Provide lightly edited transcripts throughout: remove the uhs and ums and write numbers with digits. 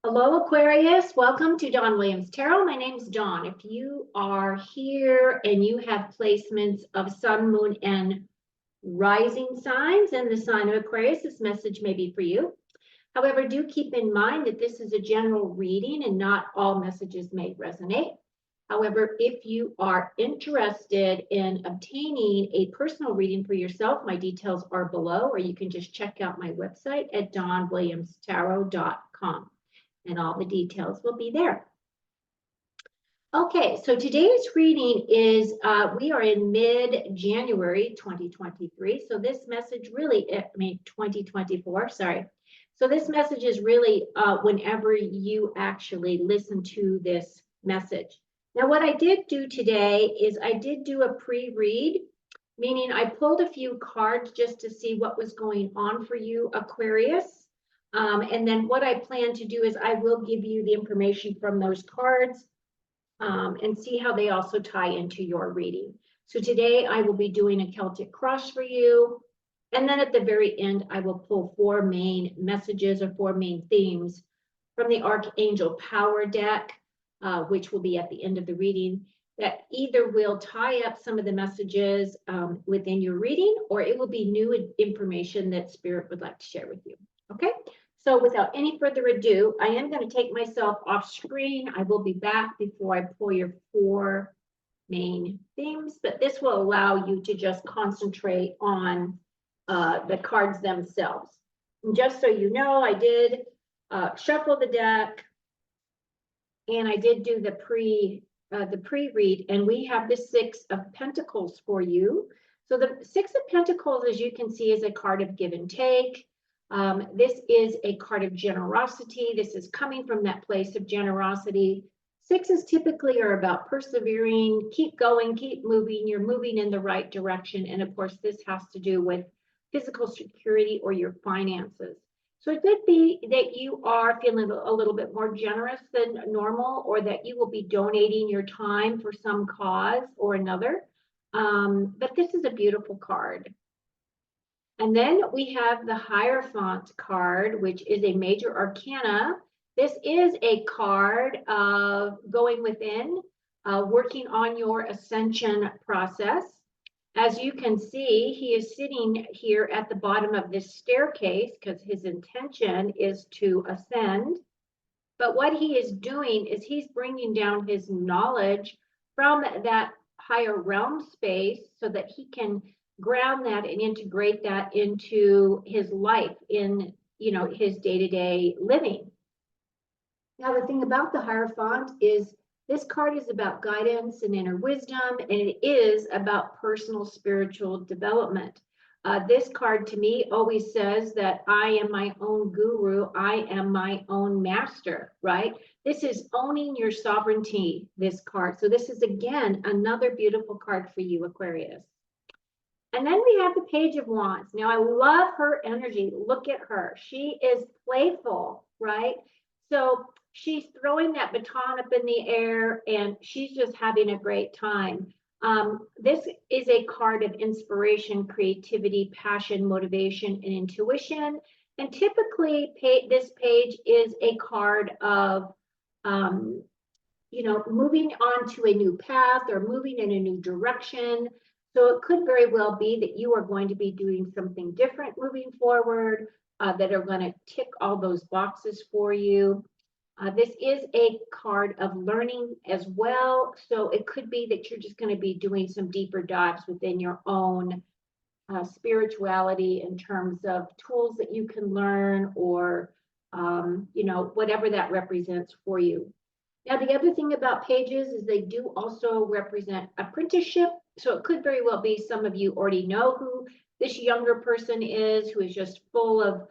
Hello, Aquarius. Welcome to Dawn Williams Tarot. My name is Dawn. If you are here and you have placements of sun, moon, and rising signs in the sign of Aquarius, this message may be for you. However, do keep in mind that this is a general reading and not all messages may resonate. However, if you are interested in obtaining a personal reading for yourself, my details are below, or you can just check out my website at dawnwilliamstarot.com. And all the details will be there. Okay, so today's reading is, we are in mid-January 2023. So this message really, 2024, sorry. So this message is really whenever you actually listen to this message. Now, what I did do today is I did do a pre-read, meaning I pulled a few cards just to see what was going on for you, Aquarius. And then what I plan to do is I will give you the information from those cards and see how they also tie into your reading. So today I will be doing a Celtic cross for you. And then at the very end, I will pull 4 main messages or 4 main themes from the Archangel Power deck, which will be at the end of the reading, that either will tie up some of the messages within your reading, or it will be new information that Spirit would like to share with you. Okay, so without any further ado, I am going to take myself off screen. I will be back before I pull your 4 main themes, but this will allow you to just concentrate on the cards themselves. And just so you know, I did shuffle the deck, and I did do the pre-read, and we have the 6 of Pentacles for you. So the 6 of Pentacles, as you can see, is a card of give and take. This is a card of generosity. This is coming from that place of generosity. 6s typically are about persevering, keep going, keep moving. You're moving in the right direction. And of course, this has to do with physical security or your finances. So it could be that you are feeling a little bit more generous than normal, or that you will be donating your time for some cause or another. But this is a beautiful card. And then we have the Hierophant card, which is a major arcana. This is a card of going within, working on your ascension process. As you can see, he is sitting here at the bottom of this staircase because his intention is to ascend. But what he is doing is he's bringing down his knowledge from that higher realm space so that he can ground that and integrate that into his life in, his day-to-day living. Now, the thing about the Hierophant is this card is about guidance and inner wisdom, and it is about personal spiritual development. This card to me always says that I am my own guru, I am my own master, right? This is owning your sovereignty, this card. So this is, again, another beautiful card for you, Aquarius. And then we have the Page of Wands. Now, I love her energy. Look at her. She is playful, right? So she's throwing that baton up in the air, and she's just having a great time. This is a card of inspiration, creativity, passion, motivation, and intuition. And typically, this page is a card of, moving on to a new path or moving in a new direction. So it could very well be that you are going to be doing something different moving forward, that are going to tick all those boxes for you. This is a card of learning as well. So it could be that you're just going to be doing some deeper dives within your own spirituality in terms of tools that you can learn, or, whatever that represents for you. Now, the other thing about pages is they do also represent apprenticeship. So it could very well be some of you already know who this younger person is, who is just full of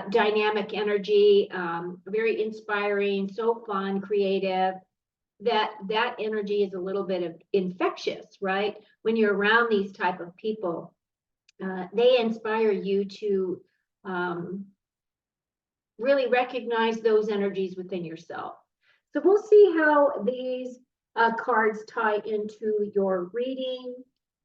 dynamic energy, very inspiring, so fun, creative. That energy is a little bit of infectious, right? When you're around these type of people, they inspire you to really recognize those energies within yourself. So we'll see how these cards tie into your reading,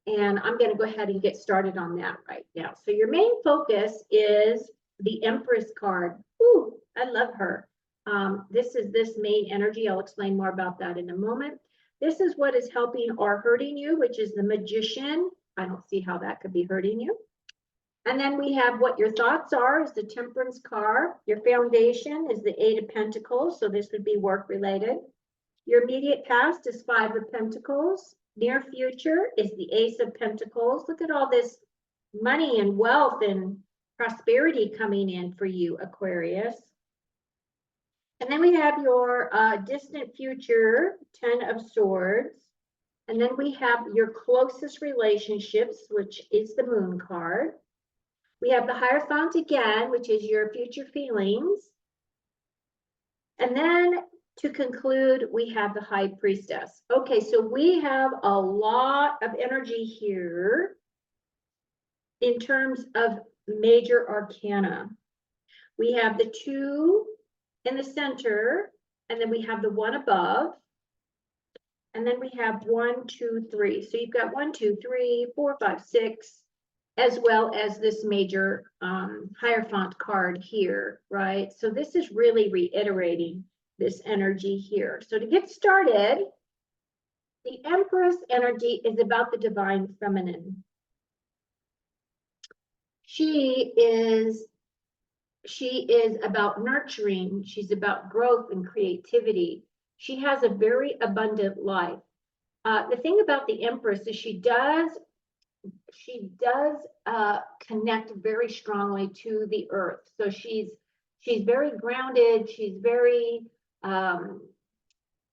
and I'm going to go ahead and get started on that right now. So your main focus is the Empress card. Ooh, I love her. This is this main energy. I'll explain more about that in a moment. This is what is helping or hurting you, which is the Magician. I don't see how that could be hurting you. And then we have what your thoughts are is the Temperance card. Your foundation is the Eight of Pentacles, so this would be work related. Your immediate past is Five of Pentacles. Near future is the Ace of Pentacles. Look at all this money and wealth and prosperity coming in for you, Aquarius. And then we have your distant future, Ten of Swords. And then we have your closest relationships, which is the Moon card. We have the Hierophant again, which is your future feelings. And then to conclude, we have the High Priestess. Okay, so we have a lot of energy here in terms of major arcana. We have the two in the center, and then we have the one above. And then we have 1, 2, 3. So you've got 1, 2, 3, 4, 5, 6, as well as this major Hierophant card here, right? So this is really reiterating this energy here. So to get started, the Empress energy is about the divine feminine. She is about nurturing. She's about growth and creativity. She has a very abundant life. The thing about the Empress is she does connect very strongly to the earth. So she's very grounded. She's very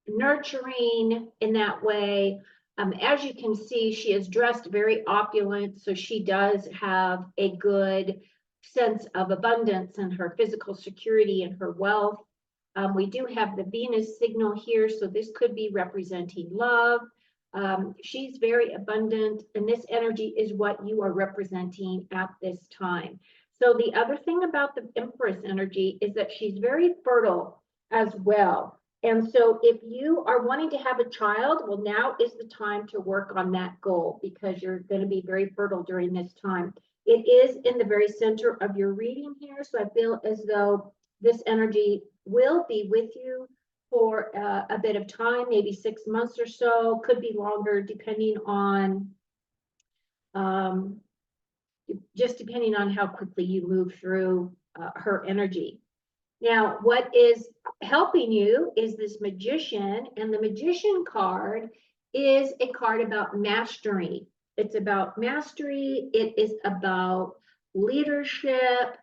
nurturing in that way. As you can see, she is dressed very opulent. So she does have a good sense of abundance and her physical security and her wealth. We do have the Venus signal here, so this could be representing love. She's very abundant, and this energy is what you are representing at this time. So the other thing about the Empress energy is that she's very fertile as well. And so if you are wanting to have a child, well, now is the time to work on that goal because you're going to be very fertile during this time. It is in the very center of your reading here, so I feel as though this energy will be with you for a bit of time, maybe 6 months or so, could be longer, depending on just depending on how quickly you move through her energy. Now, what is helping you is this Magician, and the Magician card is a card about mastery. It's about mastery. It is about leadership.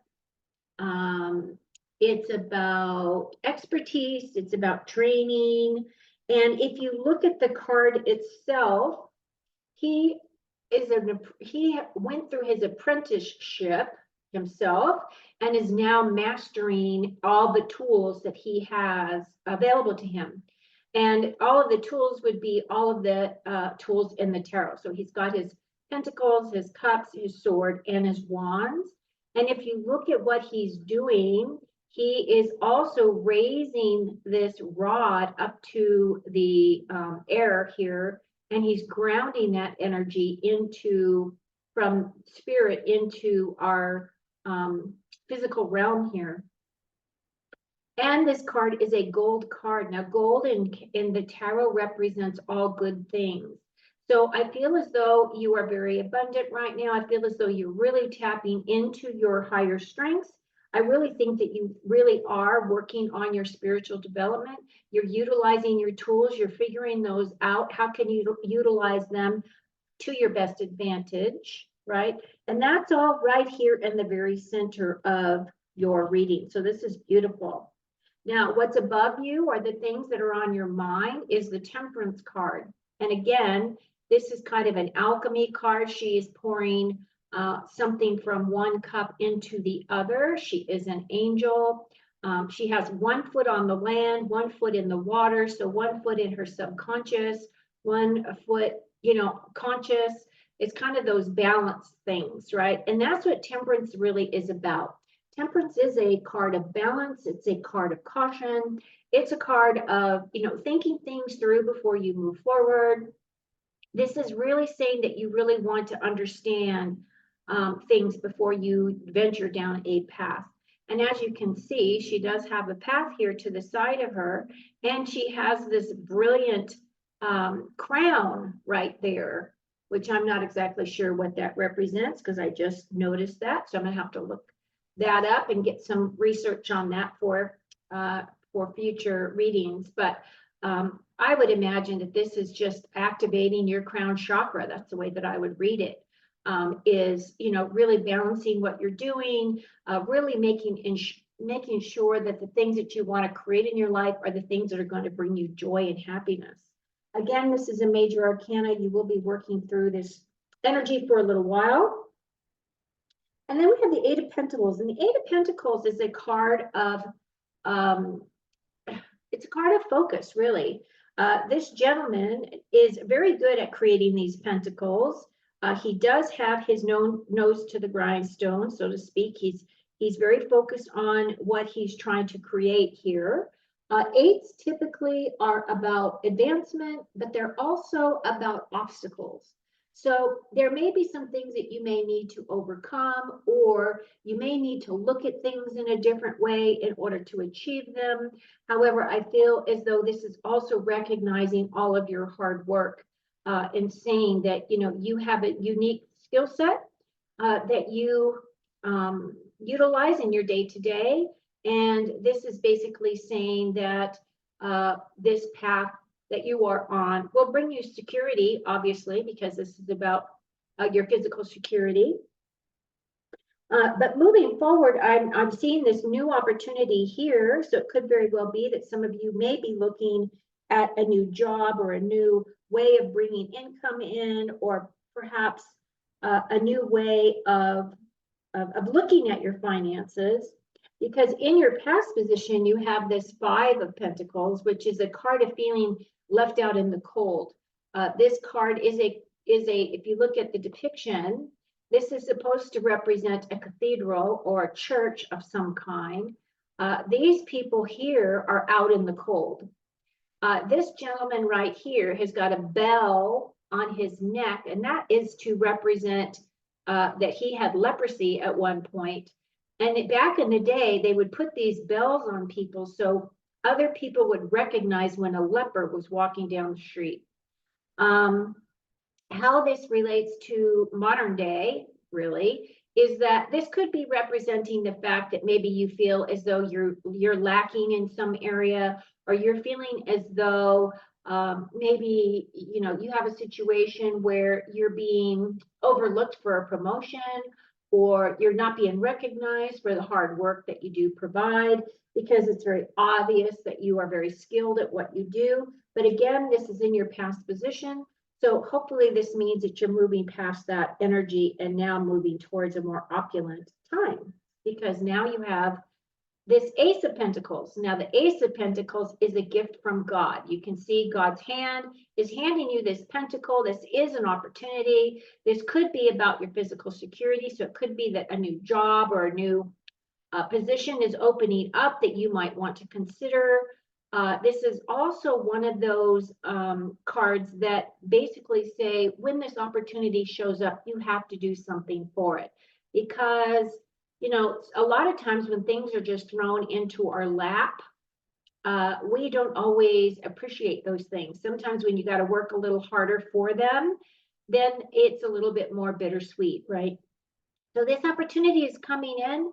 It's about expertise. It's about training. And if you look at the card itself, he went through his apprenticeship himself and is now mastering all the tools that he has available to him. And all of the tools would be all of the tools in the tarot. So he's got his pentacles, his cups, his sword, and his wands. And if you look at what he's doing, he is also raising this rod up to the air here, and he's grounding that energy from spirit into our physical realm here. And this card is a gold card. Now, gold in the tarot represents all good things. So I feel as though you are very abundant right now. I feel as though you're really tapping into your higher strengths. I really think that you really are working on your spiritual development. You're utilizing your tools. You're figuring those out. How can you utilize them to your best advantage, right? And that's all right here in the very center of your reading. So this is beautiful. Now, what's above you are the things that are on your mind is the Temperance card. And again, this is kind of an alchemy card. She is pouring something from one cup into the other. She is an angel. She has 1 foot on the land, 1 foot in the water. So 1 foot in her subconscious, 1 foot, conscious. It's kind of those balance things, right? And that's what Temperance really is about. Temperance is a card of balance. It's a card of caution. It's a card of, thinking things through before you move forward. This is really saying that you really want to understand things before you venture down a path. And as you can see, she does have a path here to the side of her, and she has this brilliant crown right there, which I'm not exactly sure what that represents because I just noticed that. So I'm gonna have to look that up and get some research on that for future readings. But I would imagine that this is just activating your crown chakra. That's the way that I would read it. Is, you know, really balancing what you're doing, really making sure that the things that you want to create in your life are the things that are going to bring you joy and happiness. Again, this is a major arcana. You will be working through this energy for a little while. And then we have the Eight of Pentacles. And the Eight of Pentacles is a card of, it's a card of focus, really. This gentleman is very good at creating these pentacles. He does have his nose to the grindstone, so to speak. He's very focused on what he's trying to create here. Eights typically are about advancement, but they're also about obstacles. So there may be some things that you may need to overcome, or you may need to look at things in a different way in order to achieve them. However, I feel as though this is also recognizing all of your hard work and saying that, you know, you have a unique skill set that you utilize in your day-to-day. And this is basically saying that this path that you are on will bring you security, obviously, because this is about your physical security. But moving forward, I'm seeing this new opportunity here. So it could very well be that some of you may be looking at a new job or a new way of bringing income in, or perhaps a new way of looking at your finances. Because in your past position, you have this Five of Pentacles, which is a card of feeling left out in the cold. This card is if you look at the depiction, this is supposed to represent a cathedral or a church of some kind. These people here are out in the cold. This gentleman right here has got a bell on his neck, and that is to represent that he had leprosy at one point. And back in the day, they would put these bells on people so other people would recognize when a leper was walking down the street. How this relates to modern day, really, is that this could be representing the fact that maybe you feel as though you're lacking in some area, or you're feeling as though maybe, you know, you have a situation where you're being overlooked for a promotion, or you're not being recognized for the hard work that you do provide, because it's very obvious that you are very skilled at what you do. But again, this is in your past position. So hopefully this means that you're moving past that energy and now moving towards a more opulent time, because now you have this Ace of Pentacles. Now the Ace of Pentacles is a gift from God. You can see God's hand is handing you this pentacle. This is an opportunity. This could be about your physical security. So it could be that a new job or a new position is opening up that you might want to consider. This is also one of those cards that basically say when this opportunity shows up, you have to do something for it. Because, you know, a lot of times when things are just thrown into our lap, we don't always appreciate those things. Sometimes when you got to work a little harder for them, then it's a little bit more bittersweet, right? So this opportunity is coming in.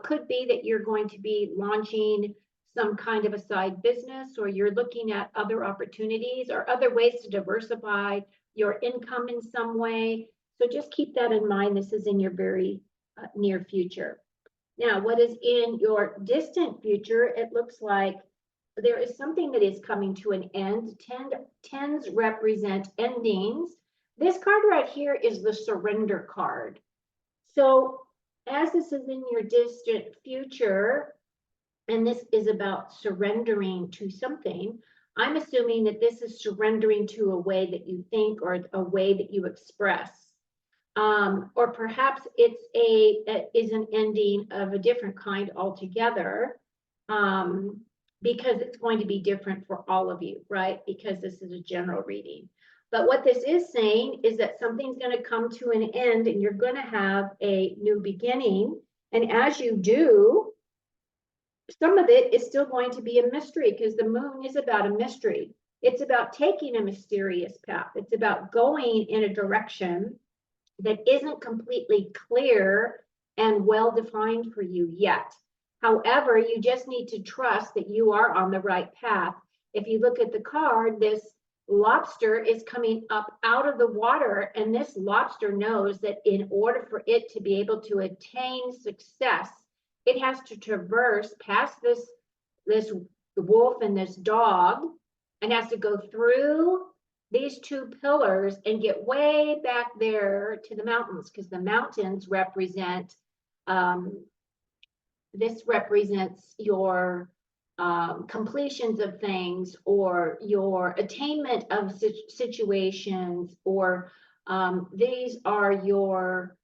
Could be that you're going to be launching some kind of a side business, or you're looking at other opportunities or other ways to diversify your income in some way. So just keep that in mind. This is in your very near future. Now, what is in your distant future? It looks like there is something that is coming to an end. Tens represent endings. This card right here is the surrender card. So as this is in your distant future, and this is about surrendering to something, I'm assuming that this is surrendering to a way that you think or a way that you express. Or perhaps it's is an ending of a different kind altogether, because it's going to be different for all of you, right? Because this is a general reading. But what this is saying is that something's going to come to an end and you're going to have a new beginning. And as you do, some of it is still going to be a mystery because the moon is about a mystery. It's about taking a mysterious path. It's about going in a direction that isn't completely clear and well defined for you yet. However, you just need to trust that you are on the right path. If you look at the card, this lobster is coming up out of the water, and this lobster knows that in order for it to be able to attain success, it has to traverse past this wolf and this dog, and has to go through these two pillars and get way back there to the mountains, because the mountains represent this represents your completions of things, or your attainment of situations, or these are your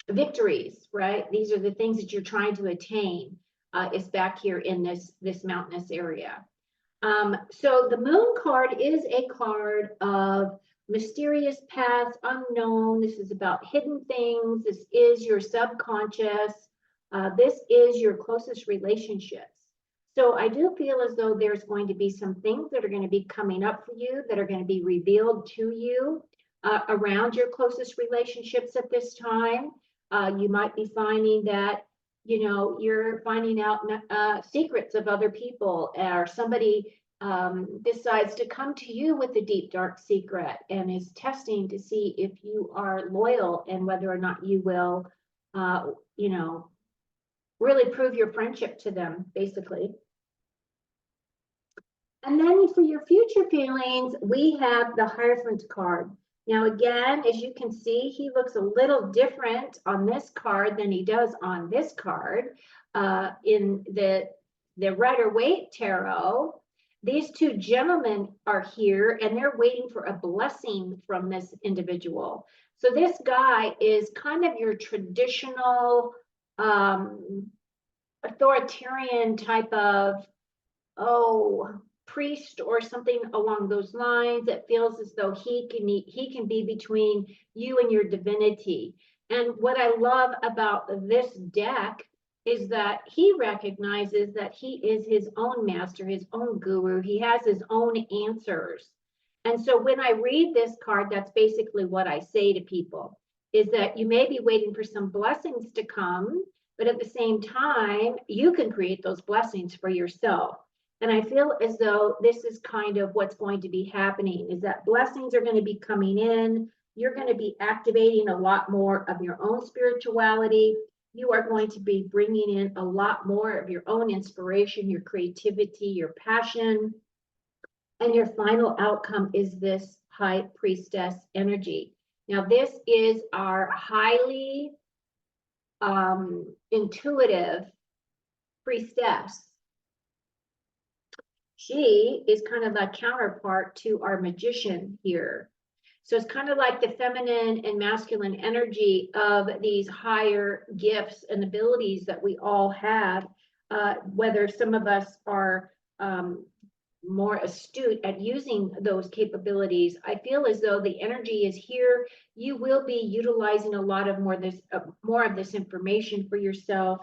victories, right? These are the things that you're trying to attain. Is back here in this mountainous area. So the moon card is a card of mysterious paths, unknown. This is about hidden things. This is your subconscious. This is your closest relationships. So I do feel as though there's going to be some things that are going to be coming up for you, that are going to be revealed to you around your closest relationships at this time. You might be finding that, you know, you're finding out secrets of other people, or somebody decides to come to you with a deep, dark secret and is testing to see if you are loyal and whether or not you will, you know, really prove your friendship to them, basically. And then for your future feelings, we have the Hierophant card. Now, again, as you can see, he looks a little different on this card than he does on this card. In the Rider-Waite Tarot, these two gentlemen are here, and they're waiting for a blessing from this individual. So this guy is kind of your traditional authoritarian type of, priest or something along those lines, that feels as though he can be between you and your divinity. And what I love about this deck is that he recognizes that he is his own master, his own guru. He has his own answers. And so when I read this card, that's basically what I say to people, is that you may be waiting for some blessings to come, but at the same time, you can create those blessings for yourself. And I feel as though this is kind of what's going to be happening, is that blessings are going to be coming in. You're going to be activating a lot more of your own spirituality. You are going to be bringing in a lot more of your own inspiration, your creativity, your passion. And your final outcome is this High Priestess energy. Now, this is our highly intuitive priestess. She is kind of a counterpart to our magician here. So it's kind of like the feminine and masculine energy of these higher gifts and abilities that we all have, whether some of us are more astute at using those capabilities. I feel as though the energy is here. You will be utilizing a lot of more of this information for yourself,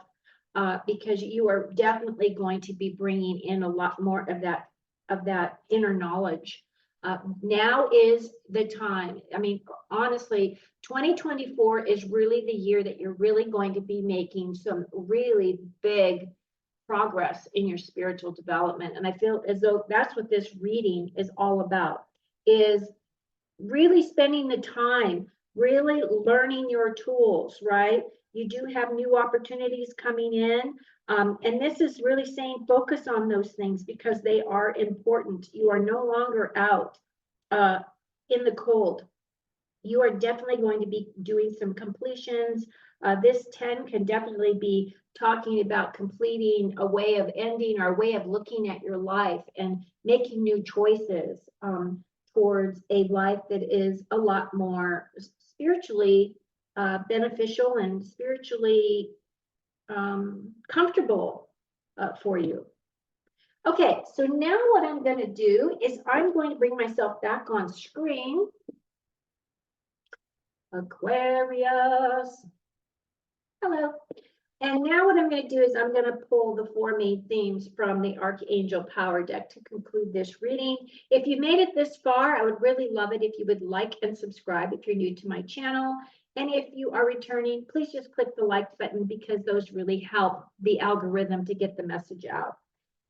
because you are definitely going to be bringing in a lot more of that inner knowledge. Now is the time. I mean, honestly, 2024 is really the year that you're really going to be making some really big progress in your spiritual development. And I feel as though that's what this reading is all about, is really spending the time, really learning your tools, right? You do have new opportunities coming in. And this is really saying focus on those things because they are important. You are no longer out in the cold. You are definitely going to be doing some completions. This 10 can definitely be talking about completing a way of ending or a way of looking at your life and making new choices towards a life that is a lot more spiritually beneficial and spiritually comfortable for you. Okay, so now what I'm going to do is I'm going to bring myself back on screen. Aquarius. Hello. And now what I'm going to do is I'm going to pull the 4 main themes from the Archangel Power Deck to conclude this reading. If you made it this far, I would really love it if you would like and subscribe if you're new to my channel. And if you are returning, please just click the like button because those really help the algorithm to get the message out.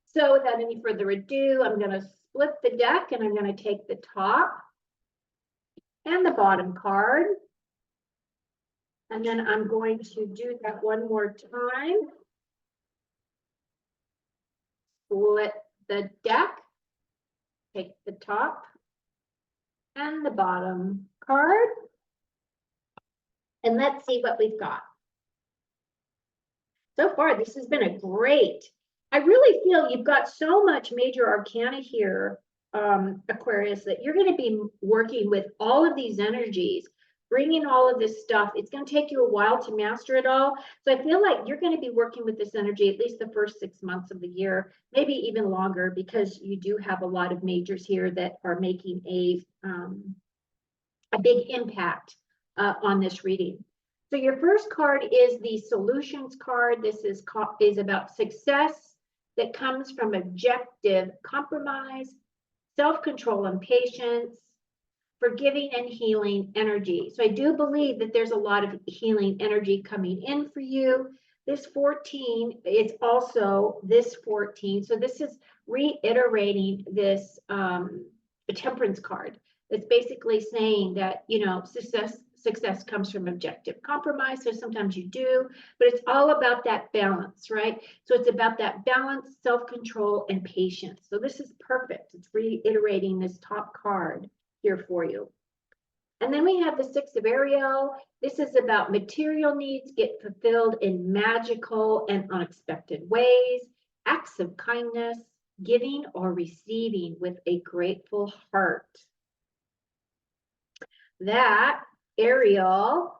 So without any further ado, I'm going to split the deck and I'm going to take the top and the bottom card. And then I'm going to do that one more time. Split the deck, take the top and the bottom card, and let's see what we've got. So far, this has been a great, I really feel you've got so much major arcana here, Aquarius, that you're going to be working with all of these energies, bringing all of this stuff. It's going to take you a while to master it all. So I feel like you're going to be working with this energy at least the first 6 months of the year, maybe even longer, because you do have a lot of majors here that are making a big impact on this reading. So your first card is the solutions card. This is about success that comes from objective compromise, self-control and patience, forgiving and healing energy. So I do believe that there's a lot of healing energy coming in for you. This 14 is also this 14. So this is reiterating this temperance card. It's basically saying that, you know, success comes from objective compromise. So sometimes you do, but it's all about that balance, right? So it's about that balance, self-control, and patience. So this is perfect. It's reiterating this top card here for you. And then we have the 6 of Ariel. This is about material needs get fulfilled in magical and unexpected ways, acts of kindness, giving or receiving with a grateful heart. That Ariel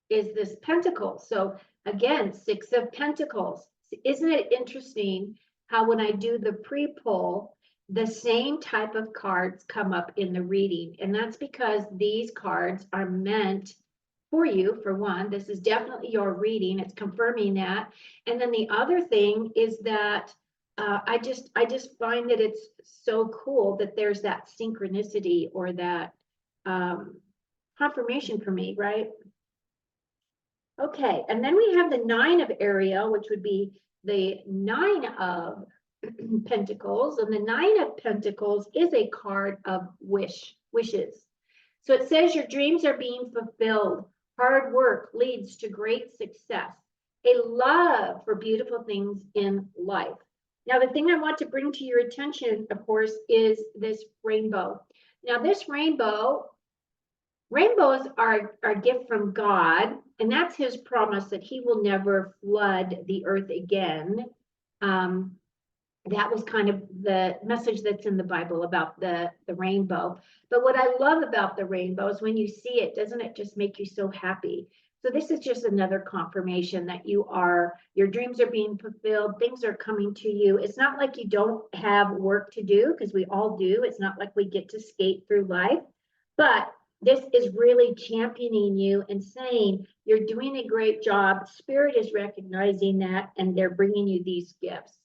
is this pentacle. So again, 6 of Pentacles. Isn't it interesting how when I do the pre-pull, the same type of cards come up in the reading? And that's because these cards are meant for you, for one. This is definitely your reading. It's confirming that. And then the other thing is that I just find that it's so cool that there's that synchronicity or that confirmation for me, right? Okay, and then we have the 9 of Ariel, which would be the 9 of Pentacles. And the 9 of Pentacles is a card of wishes. So it says your dreams are being fulfilled. Hard work leads to great success. A love for beautiful things in life. Now, the thing I want to bring to your attention, of course, is this rainbow. Now, this rainbows are a gift from God, and that's his promise that he will never flood the earth again. That was kind of the message that's in the Bible about the rainbow. But what I love about the rainbow is when you see it, doesn't it just make you so happy? So this is just another confirmation that your dreams are being fulfilled, things are coming to you. It's not like you don't have work to do, because we all do. It's not like we get to skate through life, but this is really championing you and saying you're doing a great job. Spirit is recognizing that, and they're bringing you these gifts.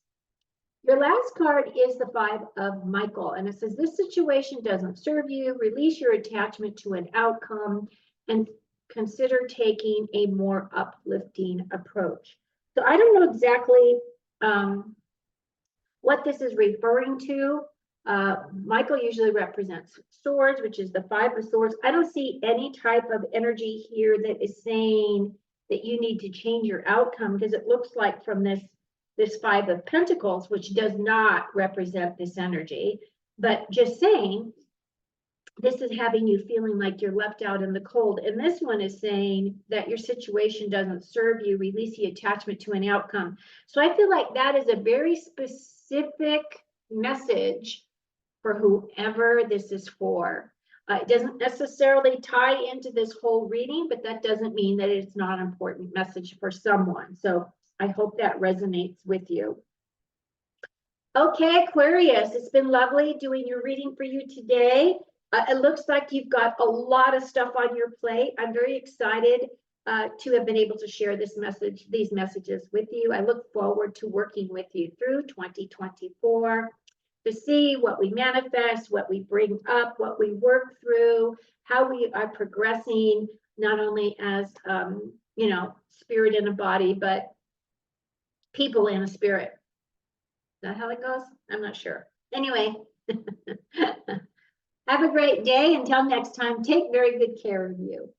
Your last card is the 5 of Michael, and it says, this situation doesn't serve you. Release your attachment to an outcome and consider taking a more uplifting approach. So I don't know exactly what this is referring to. Michael usually represents swords, which is the 5 of swords. I don't see any type of energy here that is saying that you need to change your outcome, because it looks like from this 5 of Pentacles, which does not represent this energy, but just saying this is having you feeling like you're left out in the cold. And this one is saying that your situation doesn't serve you. Release the attachment to an outcome. So I feel like that is a very specific message for whoever this is for. It doesn't necessarily tie into this whole reading, but that doesn't mean that it's not an important message for someone. So I hope that resonates with you. Okay, Aquarius, it's been lovely doing your reading for you today. It looks like you've got a lot of stuff on your plate. I'm very excited to have been able to share this message, these messages with you. I look forward to working with you through 2024 to see what we manifest, what we bring up, what we work through, how we are progressing, not only as, you know, spirit in a body, but people in a spirit. Is that how it goes? I'm not sure. Anyway, have a great day. Until next time, take very good care of you.